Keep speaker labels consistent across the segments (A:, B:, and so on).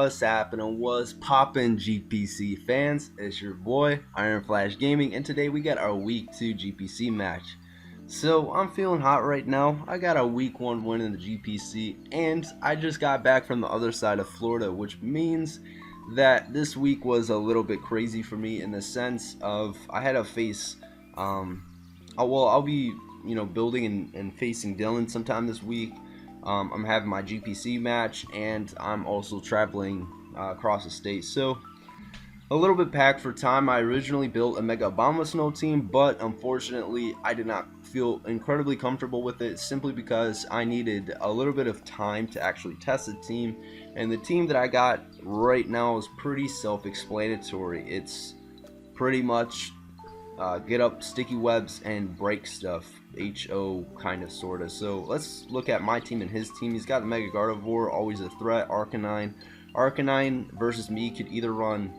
A: What's happening? What's poppin', GPC fans? It's your boy Iron Flash Gaming, and today we got our week 2 GPC match. So I'm feeling hot right now. I got a week 1 win in the GPC, and I just got back from the other side of Florida, which means that this week was a little bit crazy for me in the sense of I had to face I'll be building and facing Dylan sometime this week. I'm having my GPC match, and I'm also traveling across the state. So a little bit packed for time. I originally built a Mega Snow team, but unfortunately I did not feel incredibly comfortable with it simply because I needed a little bit of time to actually test the team. And the team that I got right now is pretty self-explanatory. It's pretty much get up sticky webs and break stuff, HO kind of sorta. So let's look at my team and his team. He's got Mega Gardevoir, always a threat. Arcanine versus me could either run,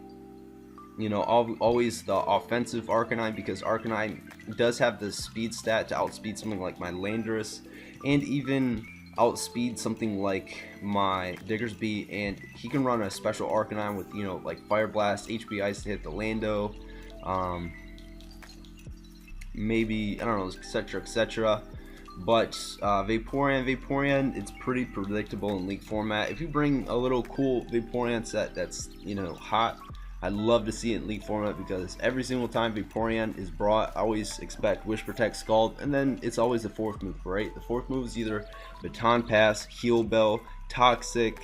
A: always the offensive Arcanine, because Arcanine does have the speed stat to outspeed something like my Landorus, and even outspeed something like my Diggersby, and he can run a special Arcanine with, like Fire Blast, HP Ice to hit the Lando, maybe, I don't know, etc. But Vaporeon, it's pretty predictable in League format. If you bring a little cool Vaporeon set that's, hot, I'd love to see it in League format, because every single time Vaporeon is brought, I always expect Wish, Protect, Scald, and then it's always the fourth move, right? The fourth move is either Baton Pass, Heal Bell, Toxic,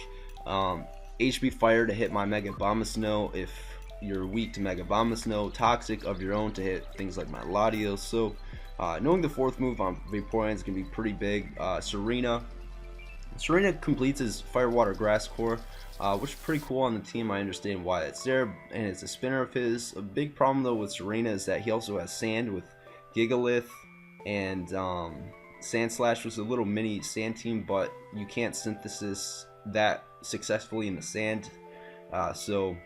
A: HB Fire to hit my Mega Bombasnow if you're weak to Mega Bombasnow, Toxic of your own to hit things like my Latios. So knowing the fourth move on Vaporeon is going to be pretty big. Serena completes his Fire Water Grass Core, which is pretty cool on the team. I understand why it's there, and it's a spinner of his. A big problem though with Serena is that he also has Sand with Gigalith, and Sand Slash was a little mini Sand team, but you can't synthesis that successfully in the Sand. So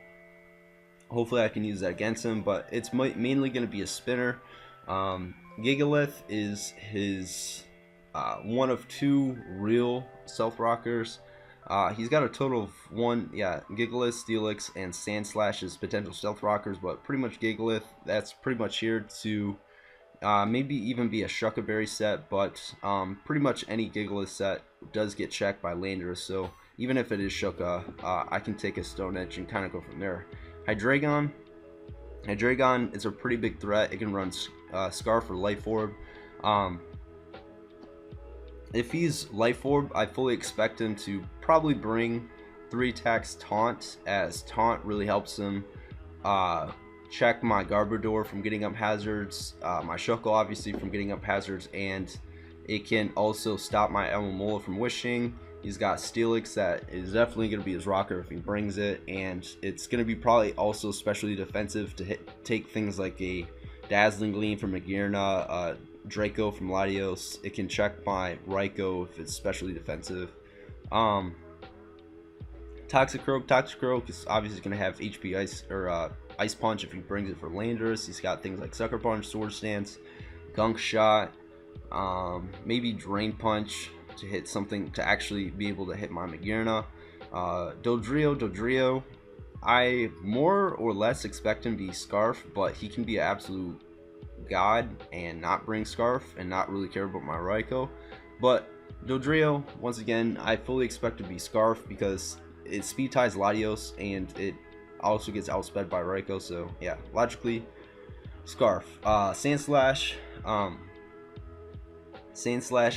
A: hopefully I can use that against him, but it's mainly going to be a spinner. Gigalith is his one of 2 real Stealth Rockers. He's got a total of Gigalith, Steelix, and Sand Slash as potential Stealth Rockers, but pretty much Gigalith, that's pretty much here to maybe even be a Shuckaberry set, but pretty much any Gigalith set does get checked by Landorus, so even if it is Shucka, I can take a Stone Edge and kind of go from there. Hydreigon is a pretty big threat. It can run Scarf or Life Orb. If he's Life Orb, I fully expect him to probably bring 3 attacks Taunt, as Taunt really helps him check my Garbodor from getting up hazards, my Shuckle obviously from getting up hazards, and it can also stop my Alomola from wishing. He's got Steelix that is definitely going to be his rocker if he brings it, and it's going to be probably also especially defensive to take things like a Dazzling Gleam from Magearna, Draco from Latios. It can check my Raikou if it's especially defensive. Toxicroak is obviously going to have HP Ice or Ice Punch if he brings it for Landorus. He's got things like Sucker Punch, Sword Stance, Gunk Shot, maybe Drain Punch to hit something, to actually be able to hit my Magearna. Dodrio, I more or less expect him to be Scarf, but he can be an absolute god and not bring Scarf and not really care about my Raikou. But Dodrio, once again, I fully expect to be Scarf because it speed ties Latios and it also gets outsped by Raikou, so yeah, logically Scarf. Sand Slash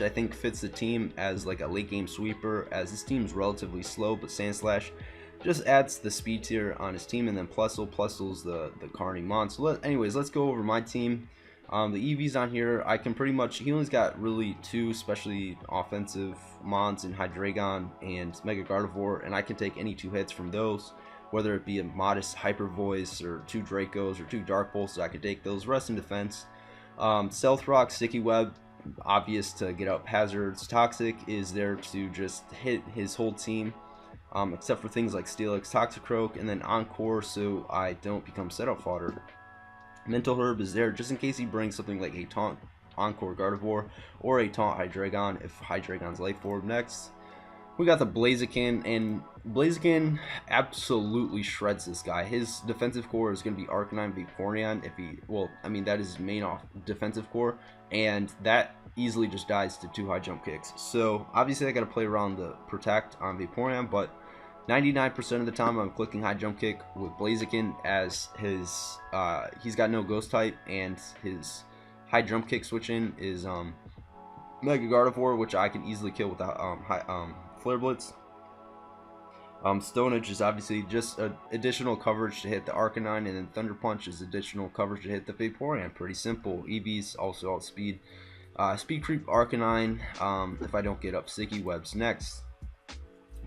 A: I think fits the team as like a late game sweeper, as this team's relatively slow, but Sand Slash just adds the speed tier on his team, and then Plusle's the Carny Mons. So anyways, let's go over my team. The EVs on here, I can pretty much, he only's got really 2 especially offensive Mons in Hydreigon and Mega Gardevoir, and I can take any 2 hits from those, whether it be a modest Hyper Voice or 2 Dracos or 2 Dark Pulses. I could take those. Rest in defense. Stealth Rock, Sticky Web, obvious to get up hazards. Toxic is there to just hit his whole team, except for things like Steelix, Toxicroak, and then Encore, so I don't become setup fodder. Mental Herb is there just in case he brings something like a Taunt Encore Gardevoir or a Taunt Hydreigon if Hydreigon's Life Orb. Next, We got the Blaziken, and Blaziken absolutely shreds this guy. His defensive core is going to be Arcanine Vaporeon if he, well, I mean, that is his main off defensive core, and that easily just dies to 2 high jump kicks. So obviously I got to play around the protect on Vaporeon, but 99% of the time I'm clicking high jump kick with Blaziken, as his he's got no ghost type, and his high jump kick switching is Mega Gardevoir, which I can easily kill with the Flare Blitz. Stone Edge is obviously just additional coverage to hit the Arcanine, and then Thunder Punch is additional coverage to hit the Vaporeon. Pretty simple. EV's also outspeed. Speed Creep Arcanine if I don't get up Sticky Webs. Next,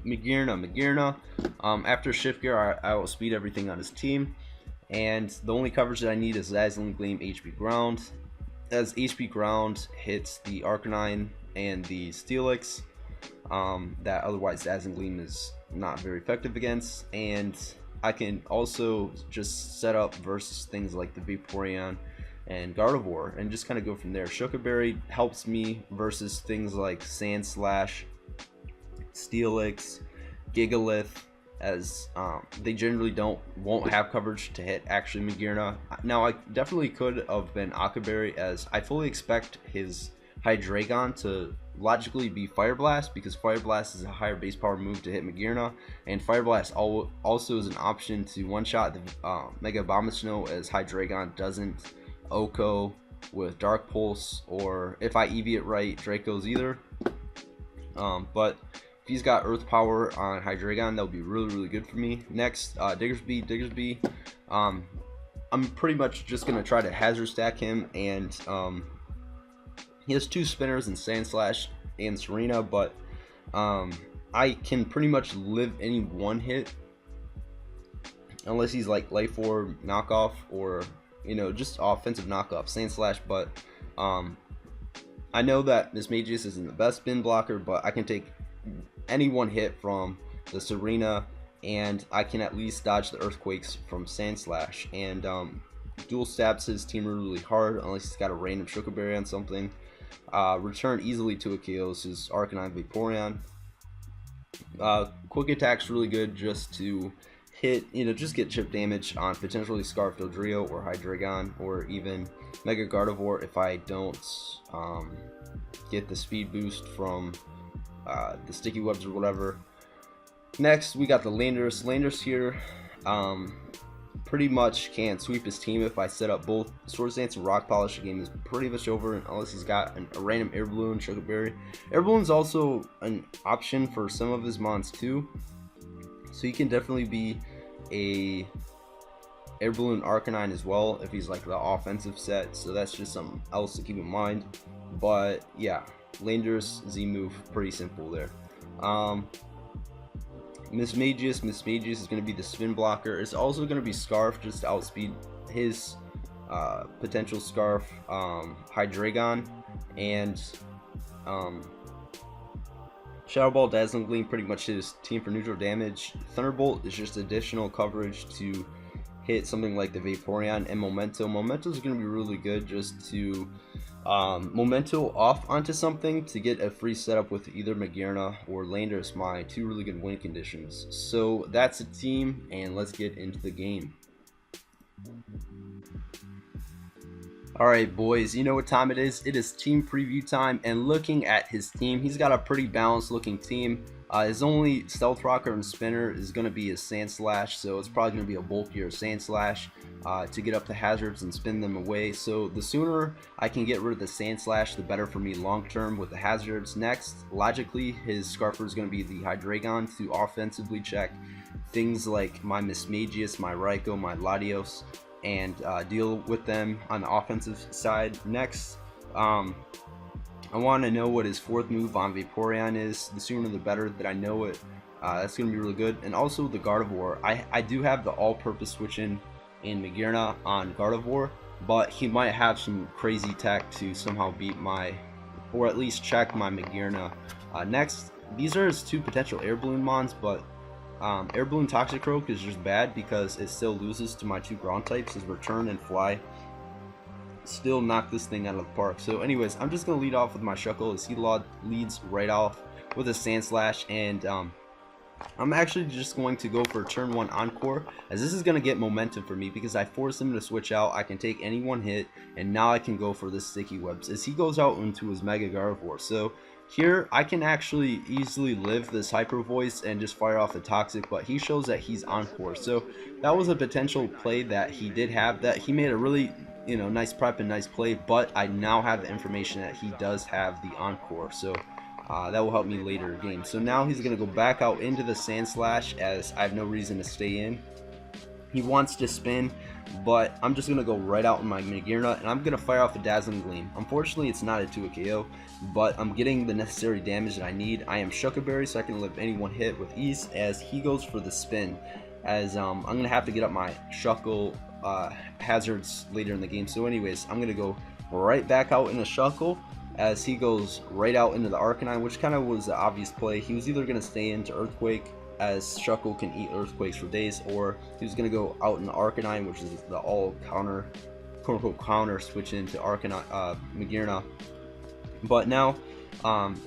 A: Magearna. After Shift Gear, I will speed everything on his team, and the only coverage that I need is Dazzling Gleam HP Ground, as HP Ground hits the Arcanine and the Steelix that otherwise Dazzling Gleam is not very effective against. And I can also just set up versus things like the Vaporeon and Gardevoir and just kind of go from there. Sugar Berry helps me versus things like Sand Slash, Steelix, Gigalith, as they generally won't have coverage to hit actually Magearna. Now I definitely could have been Akaberry, as I fully expect his Hydreigon to logically be Fire Blast, because Fire Blast is a higher base power move to hit Magearna, and Fire Blast also is an option to one-shot the Mega Abomasnow, as Hydreigon doesn't Oko with Dark Pulse, or if I EV it right, Draco's either. But if he's got Earth Power on Hydreigon, that would be really good for me. Next, Diggersby. I'm pretty much just going to try to Hazard Stack him, and he has 2 spinners in Sand Slash and Serena, but I can pretty much live any one hit, unless he's like Life Orb knockoff, or just offensive knockoff Sand Slash. But I know that Mismagius isn't the best spin blocker, but I can take any one hit from the Serena, and I can at least dodge the Earthquakes from Sand Slash, and dual stabs his team really hard unless he's got a random Sugar Berry on something. Return easily to a Chaos his Arcanine Vaporeon. Quick Attack's really good just to hit, just get chip damage on potentially Scarfed Dodrio or Hydreigon, or even Mega Gardevoir if I don't get the speed boost from the Sticky Webs or whatever. Next, we got the Landorus. Landorus here pretty much can sweep his team if I set up both Swords Dance and Rock Polish. The game is pretty much over unless he's got a random Air Balloon, Sugar Berry. Air Balloon's also an option for some of his mons too, so he can definitely be a Air Balloon Arcanine as well if he's like the offensive set, so that's just something else to keep in mind. But yeah, Landorus Z move, pretty simple there. Mismagius is going to be the spin blocker. It's also going to be Scarf just to outspeed his potential Scarf Hydreigon, and Shadow Ball, Dazzling Gleam pretty much his team for neutral damage. Thunderbolt is just additional coverage to hit something like the Vaporeon, and Memento. Memento is going to be really good just to Memento off onto something to get a free setup with either Magearna or Landorus, my 2 really good win conditions. So that's a team, and let's get into the game. Alright boys, you know what time it is. It is team preview time, and looking at his team, he's got a pretty balanced looking team. His only Stealth Rocker and Spinner is going to be his Sand Slash, so it's probably going to be a bulkier Sand Slash to get up the hazards and spin them away. So the sooner I can get rid of the Sand Slash, the better for me long term with the hazards. Next, logically, his Scarfer is going to be the Hydreigon to offensively check things like my Mismagius, my Raikou, my Latios, and deal with them on the offensive side. Next, I want to know what his 4th move on Vaporeon is. The sooner the better that I know it. That's going to be really good. And also the Gardevoir. I do have the all-purpose switch in Magearna on Gardevoir, but he might have some crazy tech to somehow beat my, or at least check my Magearna. Next, these are his 2 potential Air Balloon mons, but Air Balloon Toxicroak is just bad because it still loses to my 2 ground types. His Return and Fly still knock this thing out of the park. So anyways, I'm just going to lead off with my Shuckle, as he leads right off with a Sand Slash, and I'm actually just going to go for turn 1 Encore, as this is going to get momentum for me because I force him to switch out. I can take any one hit, and now I can go for the Sticky Webs as he goes out into his Mega Gardevoir. So here I can actually easily live this Hyper Voice and just fire off the Toxic, but he shows that he's Encore. So that was a potential play that he did have, that he made a really nice prep and nice play, but I now have the information that he does have the Encore. So that will help me later in game. So now he's going to go back out into the Sand Slash as I have no reason to stay in. He wants to spin, but I'm just going to go right out in my Magearna, and I'm going to fire off a Dazzling Gleam. Unfortunately, it's not a 2-hit KO, but I'm getting the necessary damage that I need. I am Shuckleberry, so I can live any one hit with ease as he goes for the spin. As I'm going to have to get up my Shuckle hazards later in the game. So anyways, I'm going to go right back out in the Shuckle as he goes right out into the Arcanine, which kind of was the obvious play. He was either going to stay into Earthquake, as Shuckle can eat Earthquakes for days, or he was going to go out in the Arcanine, which is the all counter, quote-unquote counter, switch into Arcanine, Magearna. But now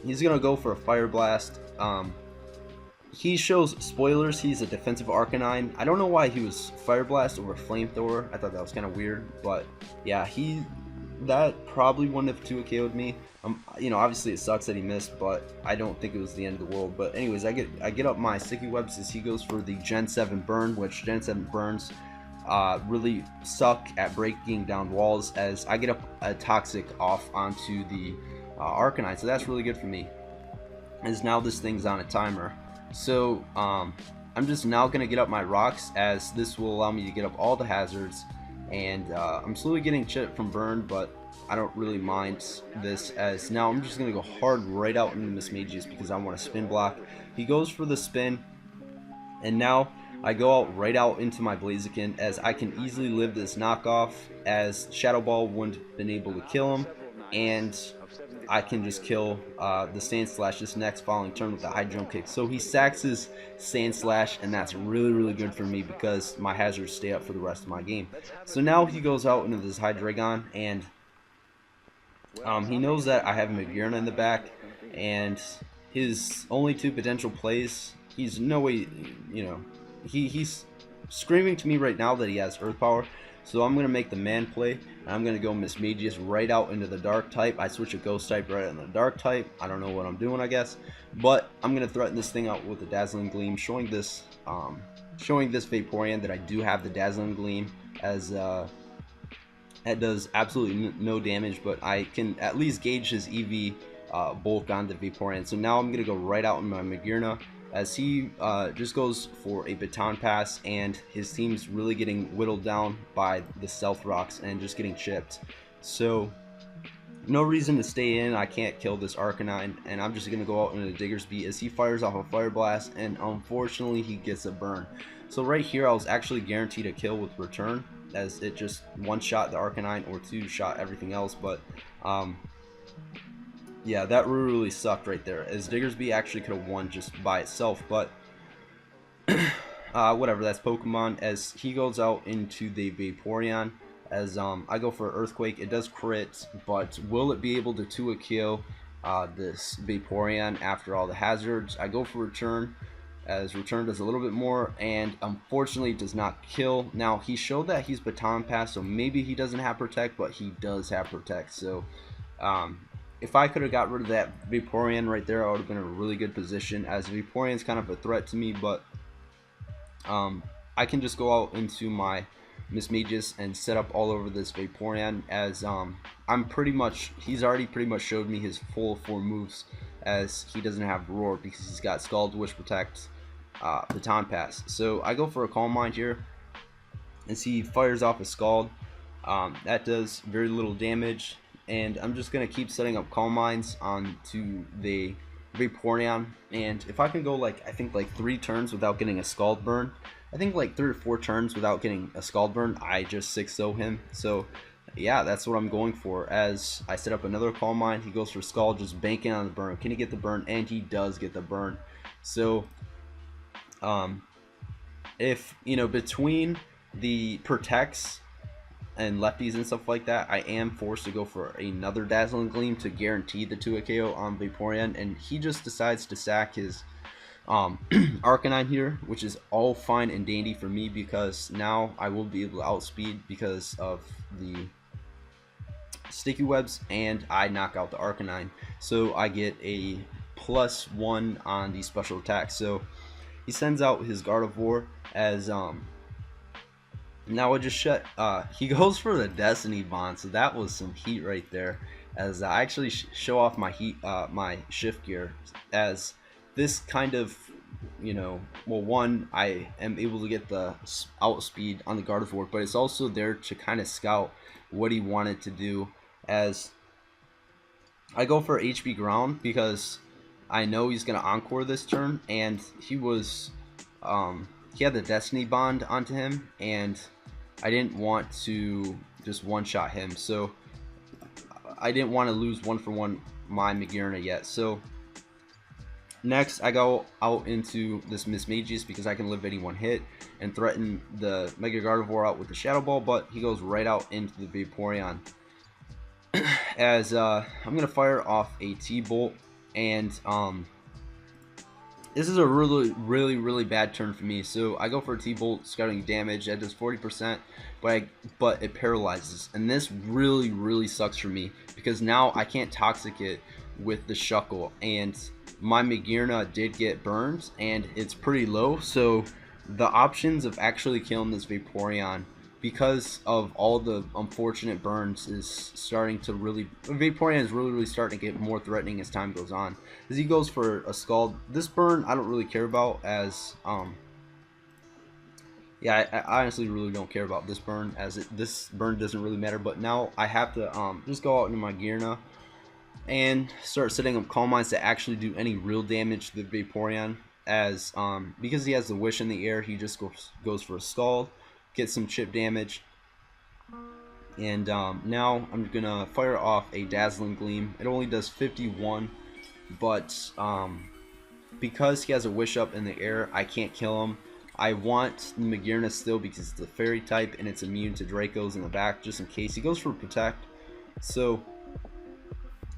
A: he's going to go for a Fire Blast. He shows spoilers, he's a defensive Arcanine. I don't know why he was Fire Blast over Flamethrower. I thought that was kind of weird, but yeah, that probably wouldn't have 2-KO'd me. Obviously it sucks that he missed, but I don't think it was the end of the world. But anyways, I get up my Sticky Webs as he goes for the Gen 7 burn, which Gen 7 burns really suck at breaking down walls, as I get up a Toxic off onto the Arcanine, so that's really good for me, as now this thing's on a timer. So I'm just now going to get up my Rocks, as this will allow me to get up all the hazards. And I'm slowly getting chipped from burn, but I don't really mind this, as now I'm just going to go hard right out into Mismagius because I want to spin block. He goes for the spin, and now I go out right out into my Blaziken, as I can easily live this knockoff, as Shadow Ball wouldn't have been able to kill him, and I can just kill the Sand Slash this next following turn with the High Jump Kick. So he sacks his Sand Slash, and that's really good for me because my hazards stay up for the rest of my game. So now he goes out into this Hydreigon, and he knows that I have Magearna in the back, and his only 2 potential plays, he's no way, he's screaming to me right now that he has Earth Power. So I'm going to make the man play, and I'm going to go Mismagius right out into the Dark type. I switch a Ghost type right into the Dark type. I don't know what I'm doing, I guess. But I'm going to threaten this thing out with the Dazzling Gleam, showing this Vaporeon that I do have the Dazzling Gleam, as that does absolutely no damage, but I can at least gauge his EV bulk on the Vaporeon. So now I'm going to go right out in my Magearna, as he just goes for a Baton Pass, and his team's really getting whittled down by the Stealth Rocks and just getting chipped. So no reason to stay in. I can't kill this Arcanine, and I'm just going to go out into the Diggersby as he fires off a Fire Blast, and unfortunately he gets a burn. So right here I was actually guaranteed a kill with Return, as it just one-shot the Arcanine or 2-shot everything else. But yeah, that really sucked right there, as Diggersby actually could have won just by itself, but whatever, that's Pokemon. As he goes out into the Vaporeon, as I go for Earthquake. It does crit, but will it be able to 2-KO this Vaporeon after all the hazards? I go for Return, as Return does a little bit more, and unfortunately does not kill. Now, he showed that he's Baton Pass, so maybe he doesn't have Protect, but he does have Protect. So if I could have got rid of that Vaporeon right there, I would have been in a really good position, as Vaporeon's kind of a threat to me. But I can just go out into my Mismagius and set up all over this Vaporeon, as he's already pretty much showed me his full 4 moves, as he doesn't have Roar because he's got Scald, Wish, Protect, Baton Pass. So I go for a Calm Mind here, as he fires off a Scald. That does very little damage, and I'm just going to keep setting up Calm Minds onto the Vaporeon, and if I can go I think 3 turns without getting a Scald burn, I think 3 or 4 turns without getting a Scald burn, I just 6-0 him. So yeah, that's what I'm going for, as I set up another Calm Mind. He goes for Scald, just banking on the burn. Can he get the burn? And he does get the burn. So if between the Protects and lefties and stuff like that, I am forced to go for another Dazzling Gleam to guarantee the 2-hit KO on Vaporeon, and he just decides to sack his Arcanine here, which is all fine and dandy for me because now I will be able to outspeed because of the sticky webs, and I knock out the Arcanine, so I get a +1 on the special attack. So he sends out his Gardevoir as now I just shut. He goes for the Destiny Bond, so that was some heat right there. As I actually show off my my shift gear, as this kind of, well, one, I am able to get the outspeed on the Gardevoir, but it's also there to kind of scout what he wanted to do. As I go for HB Ground because I know he's gonna Encore this turn, and he had the Destiny Bond onto him, and I didn't want to just one-shot him, so I didn't want to lose 1-for-1 my Magearna yet. So next I go out into this Mismagius because I can live any one hit and threaten the Mega Gardevoir out with the Shadow Ball, but he goes right out into the Vaporeon. As I'm gonna fire off a T-Bolt, and this is a really bad turn for me. So I go for a T-Bolt, scouting damage that does 40%, but it paralyzes, and this really sucks for me because now I can't Toxic it with the Shuckle, and my Magearna did get burned, and it's pretty low. So the options of actually killing this Vaporeon, because of all the unfortunate burns, is starting to Vaporeon is really starting to get more threatening as time goes on. As he goes for a Scald, this burn I don't really care about, as yeah, I honestly really don't care about this burn, as this burn doesn't really matter. But now I have to just go out into my Magearna and start setting up Calm Minds to actually do any real damage to the Vaporeon, as because he has the Wish in the air, he just goes for a Scald, get some chip damage, and now I'm gonna fire off a Dazzling Gleam. It only does 51, but because he has a Wish up in the air, I can't kill him. I want the Magearna still because it's a Fairy type and it's immune to Dracos in the back, just in case. He goes for Protect. So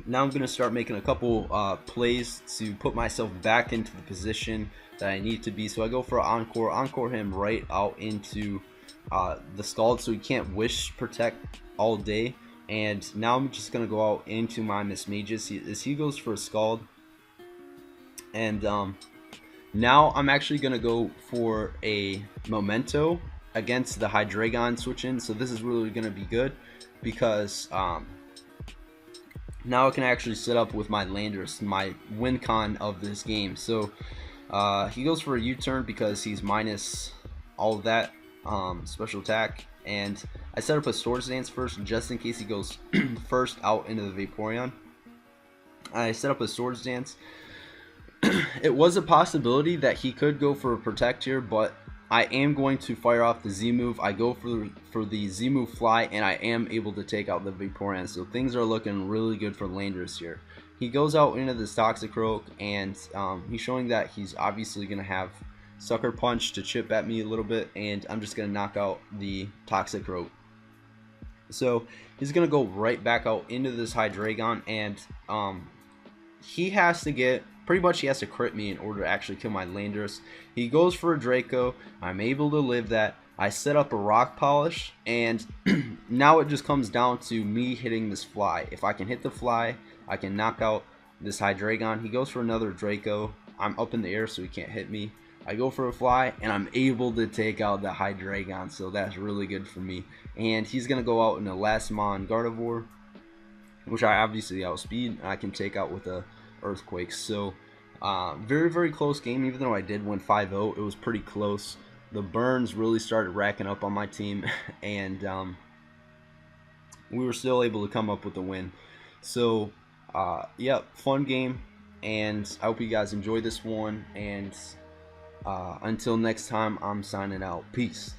A: now I'm gonna start making a couple plays to put myself back into the position that I need to be. So I go for Encore him right out into the Scald, so he can't Wish Protect all day. And now I'm just gonna go out into my Mismagius as he goes for a Scald, and now I'm actually gonna go for a Memento against the Hydreigon switch in. So this is really gonna be good because now I can actually set up with my Landorus, my win con of this game. So he goes for a U-turn because he's minus all of that special attack, and I set up a Swords Dance first just in case he goes first out into the Vaporeon. I set up a Swords Dance. It was a possibility that he could go for a Protect here, but I am going to fire off the Z move. I go for the Z move Fly, and I am able to take out the Vaporeon. So things are looking really good for Landorus here. He goes out into this Toxicroak, and he's showing that he's obviously going to have Sucker Punch to chip at me a little bit, and I'm just going to knock out the Toxicroak. So he's going to go right back out into this Hydreigon, and he has to get, pretty much he has to crit me in order to actually kill my Landorus. He goes for a Draco. I'm able to live that. I set up a Rock Polish, and now it just comes down to me hitting this Fly. If I can hit the Fly, I can knock out this Hydreigon. He goes for another Draco. I'm up in the air, so he can't hit me. I go for a Fly, and I'm able to take out the Hydreigon, so that's really good for me. And he's going to go out in the last Mon Gardevoir, which I obviously outspeed, and I can take out with a Earthquake. So very close game. Even though I did win 5-0, it was pretty close. The burns really started racking up on my team, and we were still able to come up with a win. So yeah, fun game, and I hope you guys enjoyed this one, and until next time, I'm signing out. Peace.